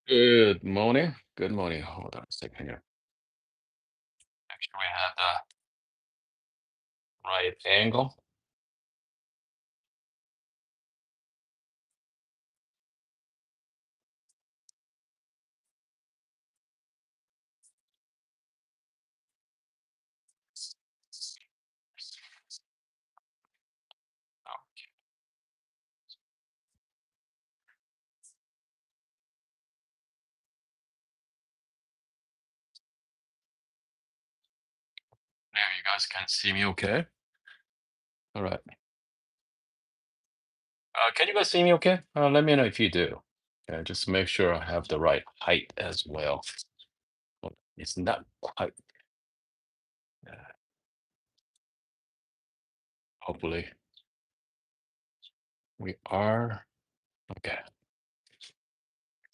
Good morning. Good morning. Hold on a second here. Make sure we have the right angle. There, you guys can see me okay? All right. Can you guys see me okay? Let me know if you do. Just make sure I have the right height as well. It's not quite, uh, hopefully we are. Okay.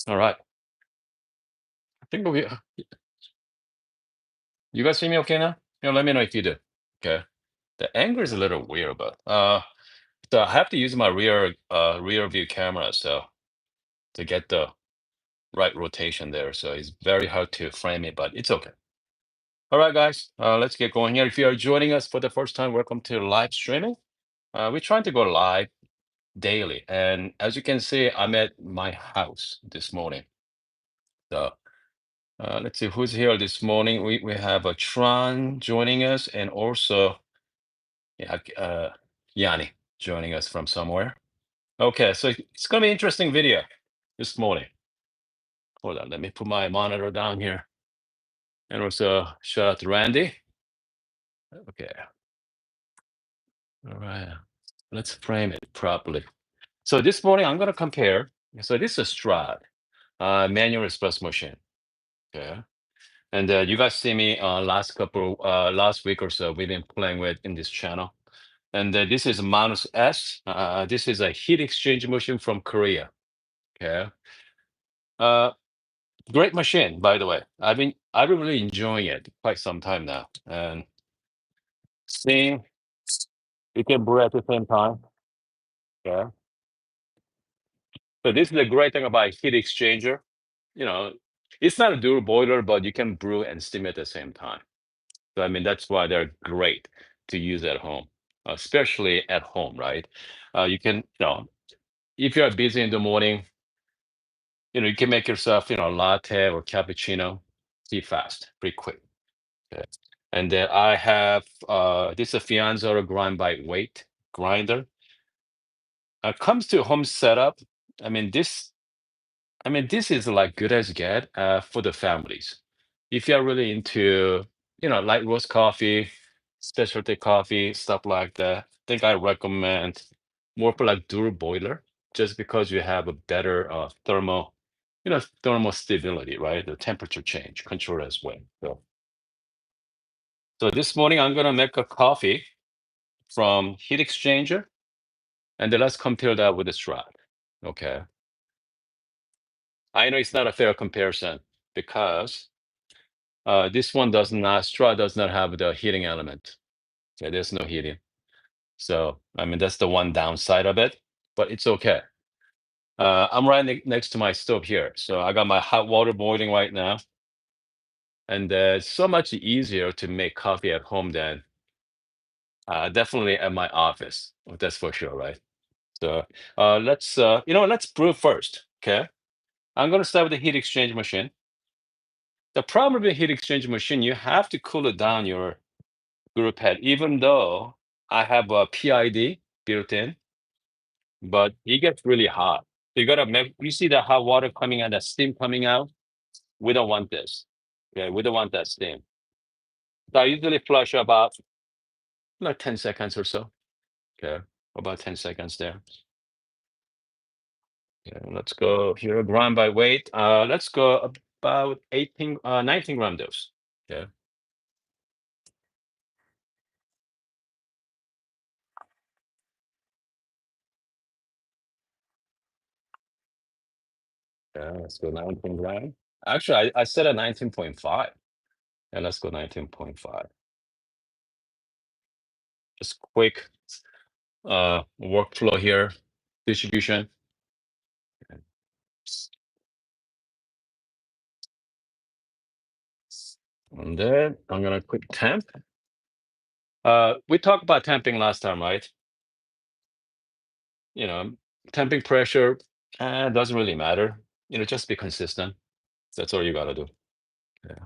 All right. I think you guys see me okay now? Let me know if you do. Okay. The angle is a little weird, but so I have to use my rear view camera to get the right rotation there. So it's very hard to frame it, but it's okay. All right, guys, let's get going here. If you are joining us for the first time, welcome to live streaming. We're trying to go live daily. And as you can see, I'm at my house this morning. So let's see who's here this morning. We have a Tron joining us and also yeah, Yanni joining us from somewhere. Okay, so it's going to be an interesting video this morning. Hold on, let me put my monitor down here. And also shout out to Randy. Okay. All right. Let's frame it properly. So this morning I'm going to compare. So this is a Strad manual espresso machine. Okay. And you guys see me last week or so. We've been playing with in this channel. And this is Manos S. This is a heat exchange machine from Korea. Okay. Uh, Great machine, by the way. I've been really enjoying it quite some time now. And seeing you can brew at the same time. Yeah. So this is the great thing about heat exchanger. You know, it's not a dual boiler, but you can brew and steam at the same time. So I mean, that's why they're great to use at home, especially at home, right? You can, if you're busy in the morning, you can make yourself, latte or cappuccino, tea fast, pretty quick. Okay. And then I have this is a Fianzaro grind by weight grinder. Comes to home setup. I mean, this is like good as get for the families. If you're really into, light roast coffee, specialty coffee, stuff like that, I think I recommend more for like dual boiler, just because you have a better thermal stability, right? The temperature change control as well. So this morning I'm gonna make a coffee from heat exchanger, and then let's compare that with the Strad. Okay. I know it's not a fair comparison because this one does not, straw does not have the heating element. Okay, there's no heating. So, I mean, that's the one downside of it, but it's okay. I'm right next to my stove here. So I got my hot water boiling right now. And it's so much easier to make coffee at home than definitely at my office. That's for sure, right? So let's brew first. Okay. I'm going to start with the heat exchange machine. The problem with the heat exchange machine, you have to cool it down your group head, even though I have a PID built in, but it gets really hot. So you gotta make you see the hot water coming out, the steam coming out. We don't want this. Okay, we don't want that steam. So I usually flush about like 10 seconds or so. Okay, about 10 seconds there. Okay, let's go here, grind by weight. Let's go about 19 gram dose. Okay, yeah, let's go 19 gram. Actually, I set at 19.5. And let's go 19.5. Just quick workflow here, distribution. And then I'm gonna click temp. We talked about temping last time, right? You know, temping pressure doesn't really matter. Just be consistent. That's all you gotta do. Yeah.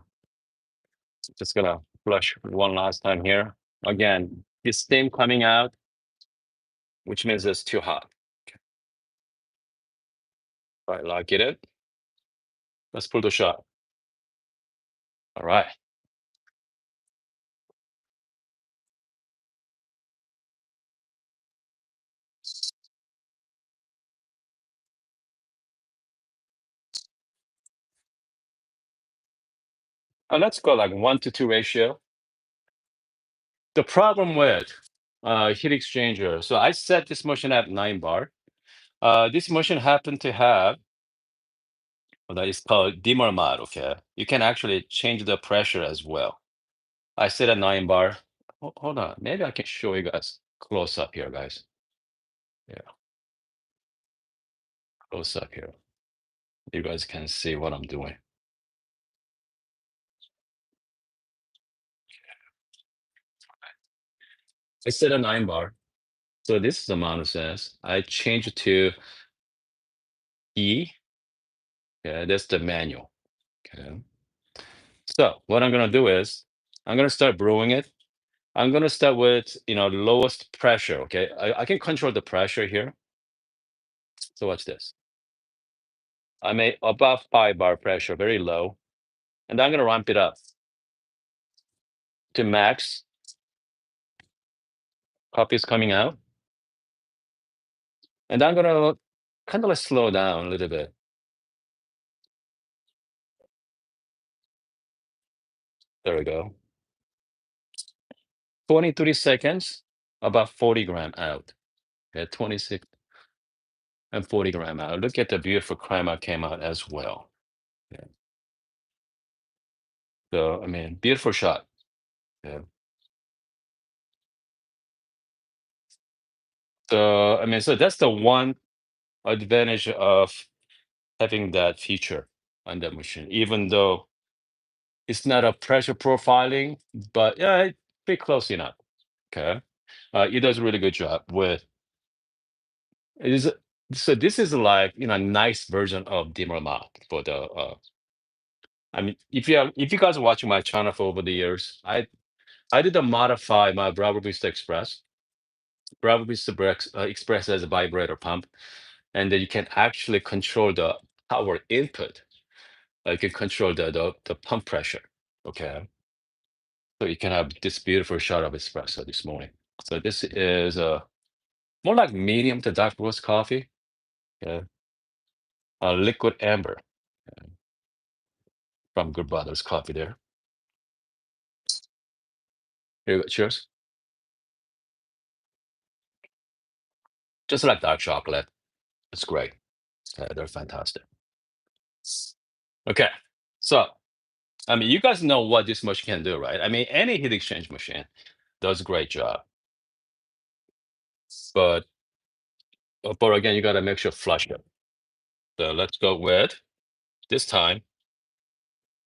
Just gonna flush one last time here. Again, the steam coming out, which means it's too hot. All right, lock it in. Let's pull the shot. All right. Let's go like 1 to 2 ratio. The problem with heat exchanger, so I set this machine at 9 bar. This machine happened to have what that is called dimmer mod, okay? You can actually change the pressure as well. I set at 9 bar. Hold on, maybe I can show you guys close up here, guys. Yeah, close up here. You guys can see what I'm doing. I set a 9 bar. So this is a Manos S. I change it to E. Okay, that's the manual. Okay. So what I'm gonna do is I'm gonna start brewing it. I'm gonna start with lowest pressure. Okay, I can control the pressure here. So watch this. I made above 5 bar pressure, very low, and I'm gonna ramp it up to max. Coffee is coming out, and I'm gonna kind of like slow down a little bit. There we go. 23 seconds, about 40 gram out. Okay, 26 and 40 gram out. Look at the beautiful crema came out as well. Yeah. So I mean, beautiful shot. Yeah. So I mean, so that's the one advantage of having that feature on that machine, even though it's not a pressure profiling, but yeah, it's pretty close enough. Okay. It does a really good job with it is so this is like a nice version of dimmer mount for the I mean if you guys are watching my channel for over the years, I did a modify my Bravo Vista Express. Bravo Vista Express has a vibrator pump, and then you can actually control the power input. You can control the pump pressure. Okay. So you can have this beautiful shot of espresso this morning. So this is more like medium to dark roast coffee. Yeah. Liquid amber from Good Brothers Coffee there. Here you go. Cheers. Just like dark chocolate. It's great. They're fantastic. Okay. So, I mean, you guys know what this machine can do, right? I mean, any heat exchange machine does a great job. But but again, you got to make sure flush it. So let's go with this time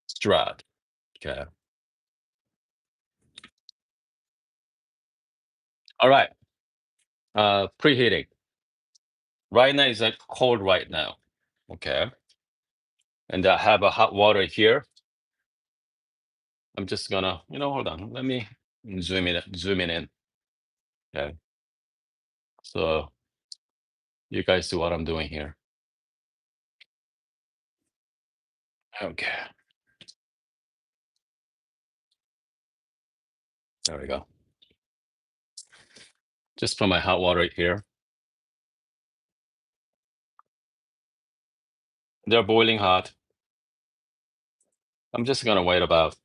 Strad. Okay. All right. Preheating. Right now is like cold right now. Okay. And I have a hot water here. I'm just gonna, hold on. Let me zoom in. Okay. So you guys see what I'm doing here. Okay. There we go. Just put my hot water here. They're boiling hot. I'm just gonna wait about,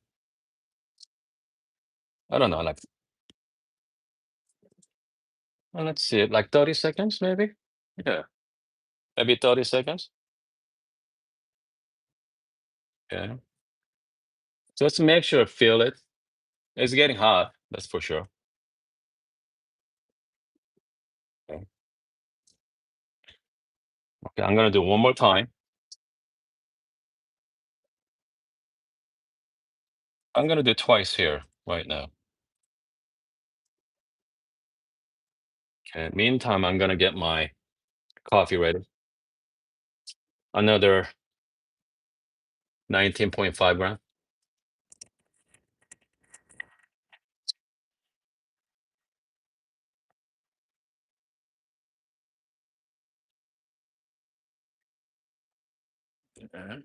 I don't know, like, let's see, like 30 seconds maybe? Yeah, maybe 30 seconds. Yeah. So let's make sure feel it. It's getting hot, that's for sure. Okay. Okay, I'm gonna do one more time. I'm gonna do twice here right now. Okay. Meantime, I'm gonna get my coffee ready. Another 19.5 gram. Okay.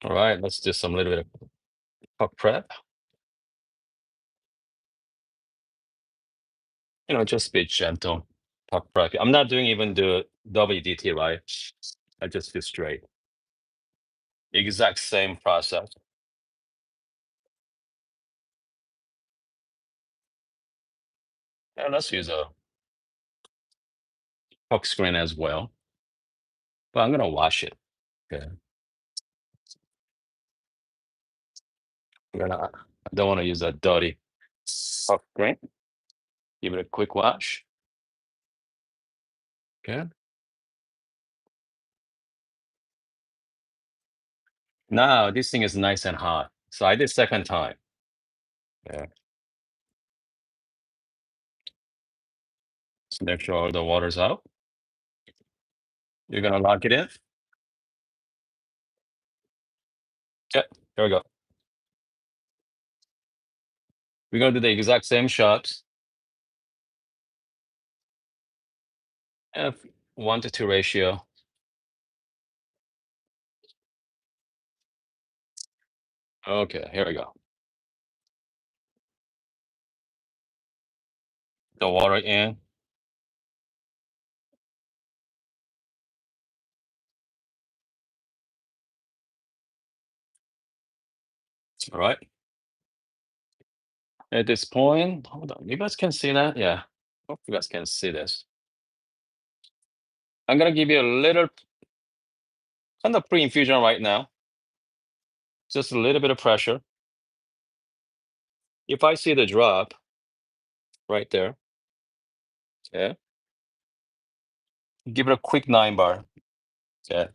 All right, let's do some little bit of puck prep. Just be gentle. Puck prep. I'm not doing even the WDT, right? I just do straight. Exact same process. And let's use a puck screen as well. But I'm gonna wash it. Okay. I don't want to use that dirty puck screen. Give it a quick wash. Okay. Now this thing is nice and hot. So I did second time. Yeah. So make sure all the water's out. You're gonna lock it in. Okay. Here we go. We're gonna do the exact same shots. 1 to 2 ratio. Okay, here we go. The water in. All right. At this point, hold on. You guys can see that? Yeah. Hope you guys can see this. I'm gonna give you a little kind of pre-infusion right now. Just a little bit of pressure. If I see the drop right there, yeah, give it a quick 9 bar. Yeah.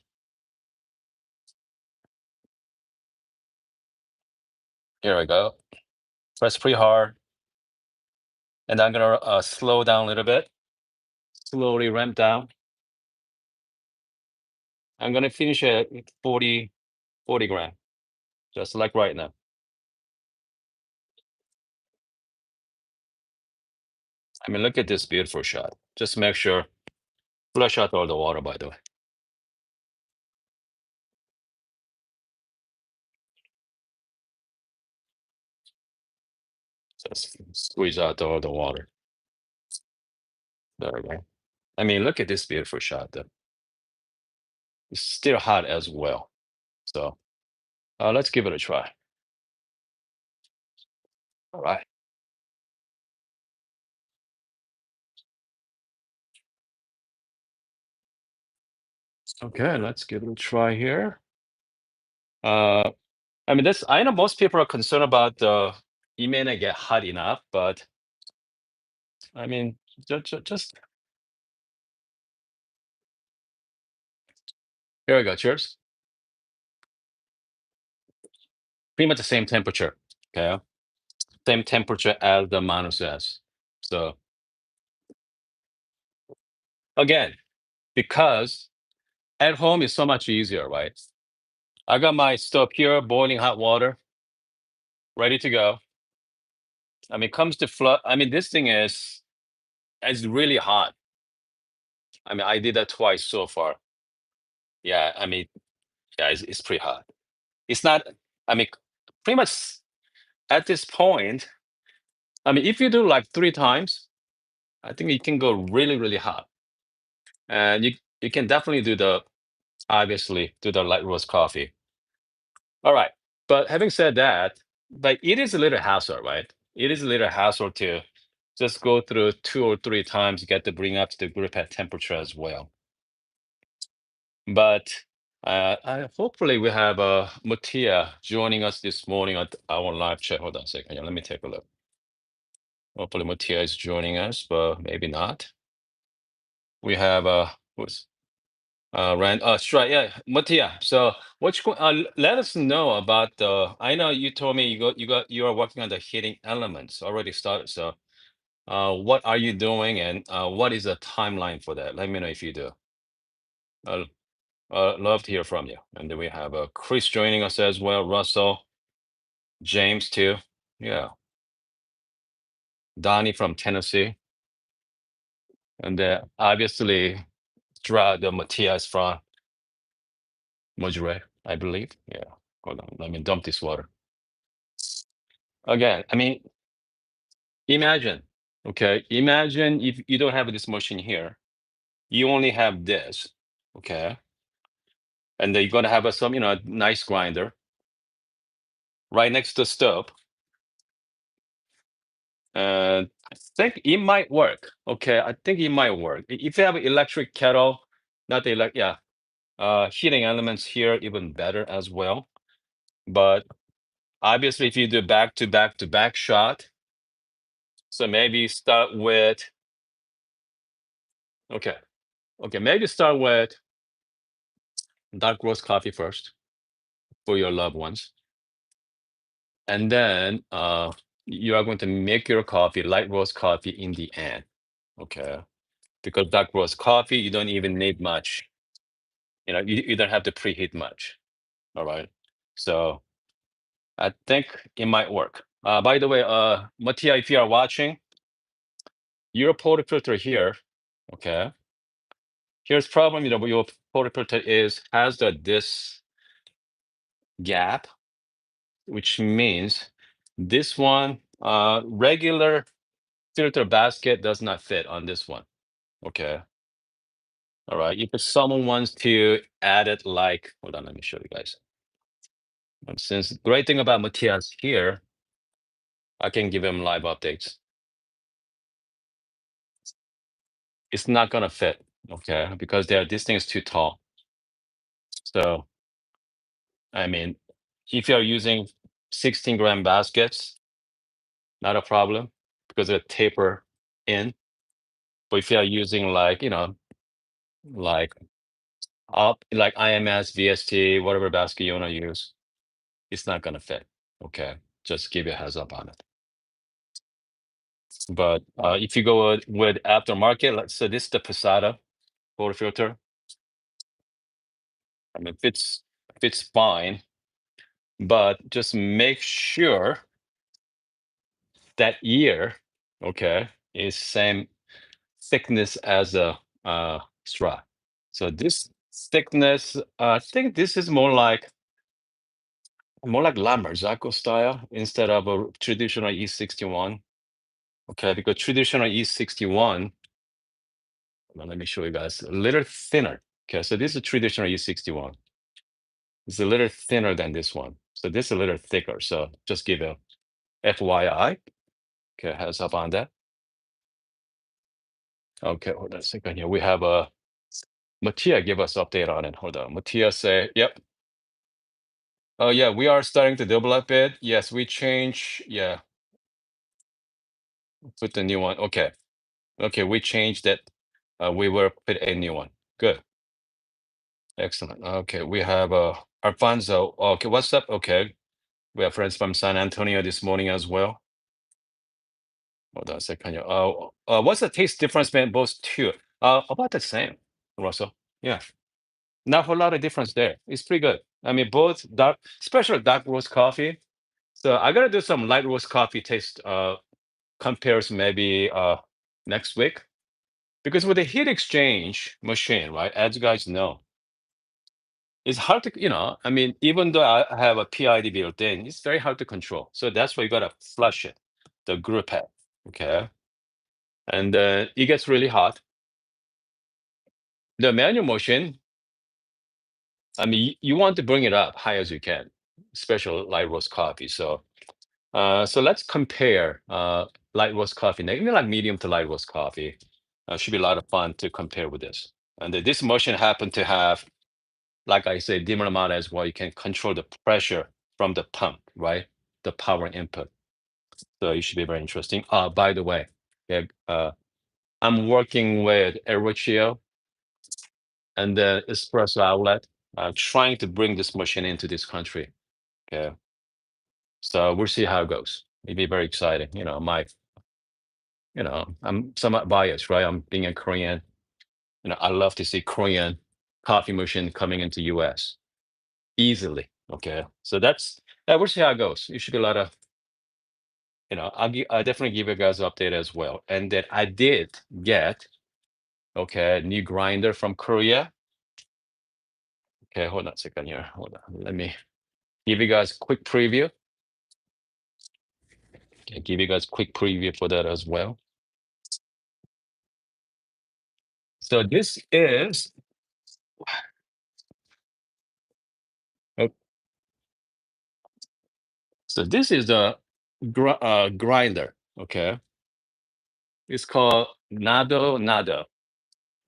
Here we go. Press pretty hard. And I'm gonna slow down a little bit. Slowly ramp down. I'm gonna finish at 40 gram, just like right now. I mean, look at this beautiful shot. Just make sure, flush out all the water, by the way. Just squeeze out all the water. There we go. I mean, look at this beautiful shot, though. It's still hot as well. So let's give it a try. All right. Okay, let's give it a try here. Uh, I mean, this. I know most people are concerned about the it may not get hot enough, but I mean, just here we go. Cheers. Pretty much the same temperature. Okay, same temperature as the Manos S. So again, because at home is so much easier, right? I got my stove here, boiling hot water, ready to go. I mean, comes to flood. I mean, this thing is it's really hot. I mean, I did that twice so far. Yeah, I mean, yeah, it's pretty hot. It's not. I mean, pretty much at this point. I mean, if you do like 3 times, I think it can go really, really hot, and you can definitely do the obviously do the light roast coffee. All right, but having said that, like it is a little hassle, right? It is a little hassle to just go through 2 or 3 times, get to bring up to the group at temperature as well. But hopefully we have Mutia joining us this morning at our live chat. Hold on a second. Yeah, let me take a look. Hopefully Mutia is joining us, but maybe not. We have who's Strad, yeah, Matia. So, let us know about the. I know you told me you are working on the heating elements already started. So, what are you doing, and what is the timeline for that? Let me know if you do. Uh, love to hear from you. And then we have Chris joining us as well, Russell, James too. Yeah, Donnie from Tennessee, and obviously Strad, Matthias from Monterey, I believe. Yeah. Hold on, let me dump this water. Again, I mean, imagine, okay, imagine if you don't have this machine here, you only have this, okay, and then you're gonna have some, nice grinder right next to the stove. And I think it might work. Okay, I think it might work. If you have an electric kettle, not the yeah, heating elements here even better as well. But obviously, if you do back to back to back shot, so maybe start with okay, okay, maybe start with dark roast coffee first for your loved ones, and then you are going to make your coffee, light roast coffee in the end. Okay, because dark roast coffee, you don't even need much. You don't have to preheat much. All right. So I think it might work. By the way, Mattia, if you are watching, your portafilter here, okay. Here's problem, your portafilter has this gap, which means this one, regular filter basket does not fit on this one. Okay. All right. If someone wants to add it, like, hold on, let me show you guys. Since the great thing about Matthias here, I can give him live updates. It's not gonna fit, okay, because this thing is too tall. So I mean, if you're using 16-gram baskets, not a problem because it taper in. But if you're using like like IMS, VST, whatever basket you want to use, it's not gonna fit. Okay, just give you a heads up on it. But if you go with aftermarket, let's say this is the Posada portafilter. I mean, fits fine, but just make sure that ear, okay, is same thickness as a straw. So this thickness, I think this is more like La Marzocco style instead of a traditional E61. Okay, because traditional E61, well, let me show you guys, a little thinner. Okay, so this is a traditional E61. It's a little thinner than this one. So this is a little thicker. So just give a FYI. Okay, heads up on that. Okay, hold on a second here. We have a Mattia give us update on it. Hold on. Mattia say, yep. Oh yeah, we are starting to develop it. Yes, we change. Yeah, put the new one. Okay. Okay, we changed it. We will put a new one. Good. Excellent. Okay, we have Alfonso. Okay, what's up? Okay. We have friends from San Antonio this morning as well. Hold on a second. What's the taste difference between both two? About the same, Russell. Yeah. Not a whole lot of difference there. It's pretty good. I mean, both dark, especially dark roast coffee. So I gotta do some light roast coffee taste compares maybe next week because with the heat exchange machine, right? As you guys know, it's hard to I mean, even though I have a PID built in, it's very hard to control. So that's why you gotta flush it, the group head. Okay, and it gets really hot. The manual motion, I mean, you want to bring it up high as you can, especially light roast coffee. So let's compare light roast coffee, maybe like medium to light roast coffee. Should be a lot of fun to compare with this. And this motion happened to have, like I say, dimmer amount as well. You can control the pressure from the pump, right? The power input. So it should be very interesting. By the way, yeah, I'm working with Rocio and the espresso outlet. Trying to bring this machine into this country. Okay, so we'll see how it goes. It'll be very exciting. I'm somewhat biased, right? I'm being a Korean. I love to see Korean coffee machine coming into US easily. Okay, so we'll see how it goes. It should be a lot of, I definitely give you guys an update as well. And then I did get, okay, a new grinder from Korea. Okay, hold on a second here. Hold on. Let me give you guys a quick preview. Okay, give you guys a quick preview for that as well. So this is, oh, so this is the grinder. Okay, it's called Nado Nado.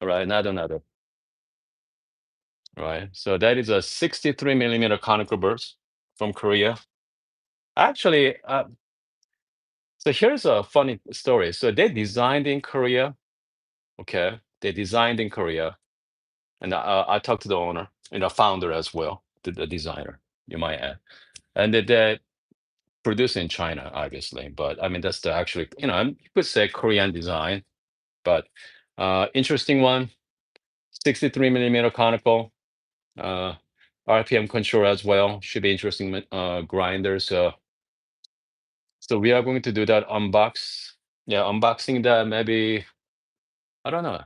All right, Nado Nado. Right. So that is a 63 millimeter conical burst from Korea. Actually, so here's a funny story. So they designed in Korea. Okay, they designed in Korea, and I talked to the owner and the founder as well, the designer, you might add, and they produce in China, obviously. But I mean, that's the actually, you could say Korean design, but interesting one. 63 millimeter conical, uh, RPM control as well. Should be interesting grinder. So we are going to do that Yeah, unboxing that maybe. I don't know.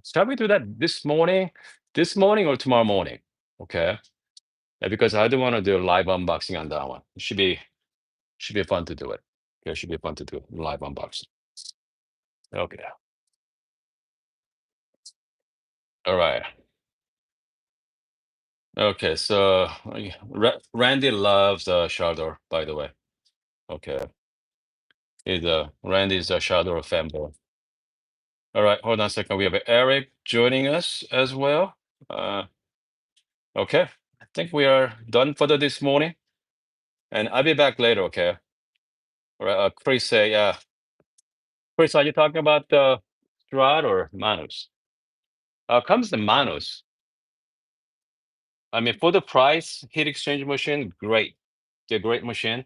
Shall we do that this morning? This morning or tomorrow morning? Okay. Yeah, because I don't want to do a live unboxing on that one. It should be fun to do it. Okay, should be fun to do live unboxing. Okay. All right. Okay. So Randy loves Shardor, by the way. Okay. Randy's a Shardor fanboy. All right. Hold on a second. We have Eric joining us as well. Uh, okay. I think we are done for this morning, and I'll be back later. Okay. All right. Chris say, yeah. Chris, are you talking about Strad or Manos? Comes the Manos. I mean, for the price, heat exchange machine, great. They're a great machine.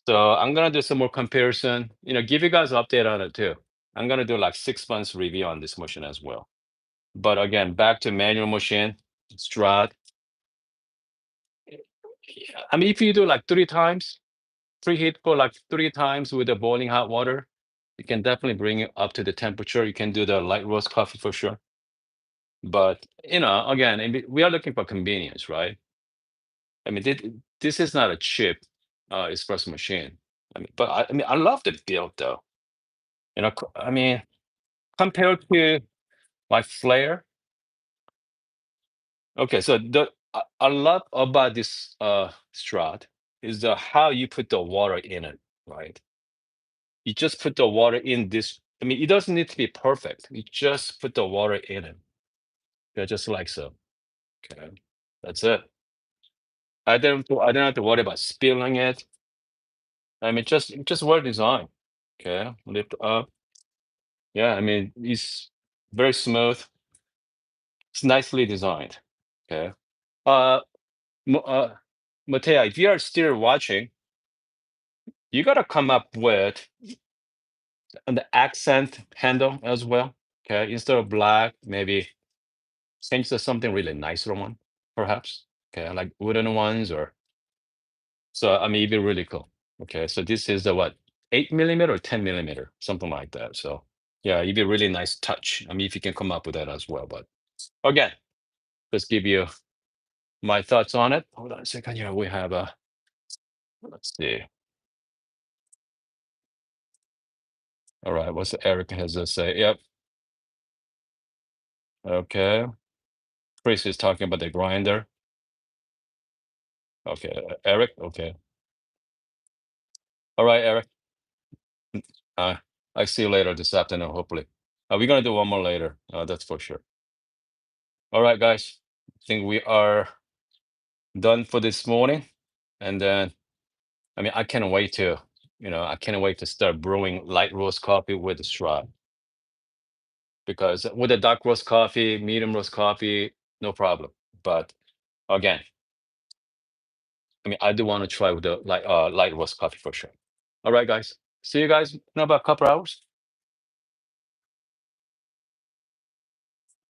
So I'm gonna do some more comparison. Give you guys an update on it too. I'm gonna do like 6 months review on this machine as well. But again, back to manual machine, Strad. Yeah, I mean, if you do like 3 times, preheat for like 3 times with the boiling hot water, you can definitely bring it up to the temperature. You can do the light roast coffee for sure. But again, we are looking for convenience, right? I mean, this is not a cheap espresso machine. I mean, I love the build though. I mean, compared to my Flair. Okay, so I love about this Strad is the how you put the water in it, right? You just put the water in this. I mean, it doesn't need to be perfect. You just put the water in it. Yeah, just like so. Okay, that's it. I don't have to worry about spilling it. I mean, just well designed. Okay, lift up. Yeah, I mean, it's very smooth. It's nicely designed. Okay. Uh, Matea, if you are still watching, you gotta come up with an accent handle as well. Okay, instead of black, maybe change to something really nicer one, perhaps. Okay, like wooden ones or so. I mean, it'd be really cool. Okay, so this is the what, 8 millimeter or 10 millimeter, something like that. So yeah, it'd be really nice touch. I mean, if you can come up with that as well. But again, let's give you my thoughts on it. Hold on a second here. We have a, let's see. All right, what's Eric has to say? Yep. Okay. Chris is talking about the grinder. Okay, Eric. Okay. All right, Eric. Uh, I see you later this afternoon, hopefully. We're gonna do one more later. That's for sure. All right, guys. I think we are done for this morning. And then, I mean, I can't wait to start brewing light roast coffee with the straw. because with the dark roast coffee, medium roast coffee, no problem. But again, I mean, I do want to try with the light roast coffee for sure. All right, guys. See you guys in about a couple hours.